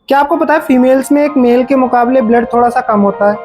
क्या आपको पता है फीमेल्स में एक मेल के मुकाबले ब्लड थोड़ा सा कम होता है?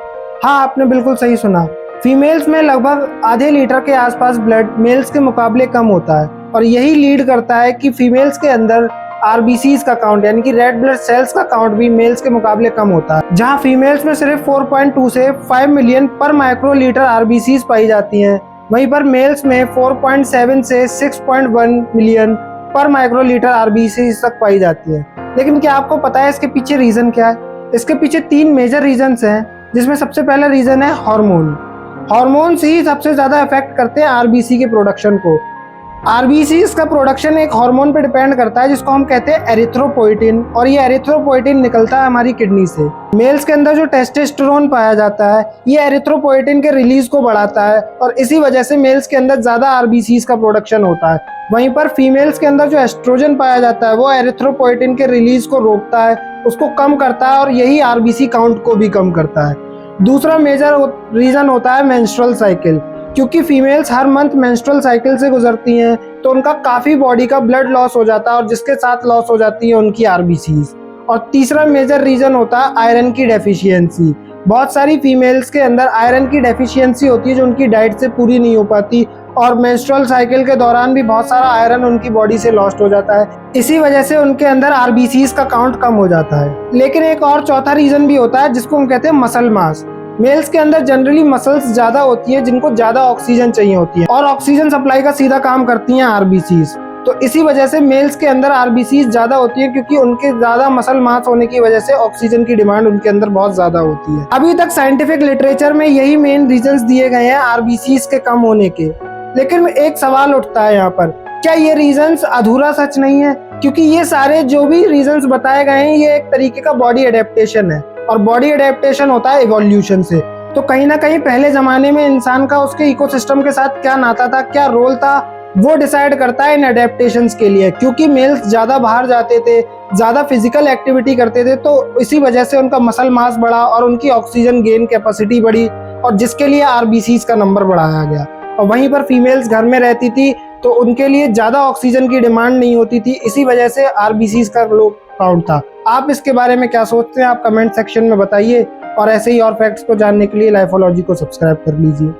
हाँ, आपने बिल्कुल सही सुना। फीमेल्स में लगभग आधे लीटर के आसपास ब्लड मेल्स के मुकाबले कम होता है और यही लीड करता है कि फीमेल्स के अंदर आरबीसीज का काउंट यानी कि रेड ब्लड सेल्स का काउंट भी मेल्स के मुकाबले कम होता है। जहां फीमेल्स में सिर्फ 4.2 से 5 मिलियन पर माइक्रोलीटर आरबीसीज पाई जाती हैं, वहीं पर मेल्स में 4.7 से 6.1 मिलियन पर माइक्रोलीटर आरबीसीज तक पाई जाती है। लेकिन क्या आपको पता है इसके पीछे रीजन क्या है? इसके पीछे 3 मेजर रीजंस हैं, जिसमें सबसे पहला रीजन है हार्मोन। हार्मोन्स ही सबसे ज्यादा अफेक्ट करते हैं आरबीसी के प्रोडक्शन को। आरबीसीज का प्रोडक्शन एक हार्मोन पे डिपेंड करता है जिसको हम कहते हैं एरिथ्रोपोइटिन, और ये एरिथ्रोपोइटिन निकलता है हमारी किडनी से। मेल्स के अंदर जो टेस्टोस्टेरोन पाया जाता है ये एरिथ्रोपोइटिन के रिलीज को बढ़ाता है और इसी वजह से मेल्स के अंदर ज्यादा आरबीसीज का प्रोडक्शन होता है। वहीं पर फीमेल्स के अंदर जो एस्ट्रोजन पाया जाता है वो एरिथ्रोपोइटिन के रिलीज को रोकता है, उसको कम करता है और यही आरबीसी काउंट को भी कम करता है। दूसरा मेजर रीजन होता है मेंस्ट्रुअल साइकिल। क्योंकि फीमेल्स हर मंथ मेंस्ट्रुअल साइकिल से गुजरती हैं तो उनका काफी बॉडी का ब्लड लॉस हो जाता है और जिसके साथ लॉस हो जाती है उनकी आरबीसीज। और तीसरा मेजर रीजन होता है आयरन की डेफिशिएंसी। बहुत सारी फीमेल्स के अंदर आयरन की डेफिशिएंसी होती है जो उनकी डाइट से पूरी नहीं हो पाती और मेंस्ट्रुअल साइकिल के दौरान भी बहुत सारा आयरन उनकी बॉडी से लॉस्ट हो जाता है। इसी वजह से उनके अंदर आरबीसीज का काउंट कम हो जाता है। लेकिन एक और चौथा रीजन भी होता है जिसको हम कहते हैं मसल मास। मेल्स के अंदर जनरली मसल्स ज्यादा होती है जिनको ज्यादा ऑक्सीजन चाहिए होती है और ऑक्सीजन सप्लाई का सीधा काम करती हैं आरबीसीज। तो इसी वजह से मेल्स के अंदर आरबीसीज ज्यादा होती है क्योंकि उनके ज्यादा मसल मास होने की वजह से ऑक्सीजन की डिमांड उनके अंदर बहुत ज्यादा होती है। अभी तक साइंटिफिक लिटरेचर में यही मेन रीजंस दिए गए हैं आरबीसीज के कम होने के। लेकिन एक सवाल उठता है यहाँ पर, क्या ये रीजंस अधूरा सच नहीं है? क्योंकि ये सारे जो भी रीजंस बताए गए हैं ये एक तरीके का बॉडी एडेप्टेशन है और बॉडी एडेप्टेशन होता है इवोल्यूशन से। तो कहीं ना कहीं पहले जमाने में इंसान का उसके इकोसिस्टम के साथ क्या नाता था, क्या रोल था, वो डिसाइड करता है इन एडेप्टेशंस के लिए। क्योंकि मेल्स ज्यादा बाहर जाते थे, ज्यादा फिजिकल एक्टिविटी करते थे, तो इसी वजह से उनका मसल मास बढ़ा और उनकी ऑक्सीजन गेन कैपेसिटी बढ़ी और जिसके लिए आरबीसीज का नंबर बढ़ाया गया। और वहीं पर फीमेल्स घर में रहती थी तो उनके लिए ज्यादा ऑक्सीजन की डिमांड नहीं होती थी, इसी वजह से आरबीसीज का लो काउंट था। आप इसके बारे में क्या सोचते हैं? आप कमेंट सेक्शन में बताइए और ऐसे ही और फैक्ट्स को जानने के लिए लाइफोलॉजी को सब्सक्राइब कर लीजिए।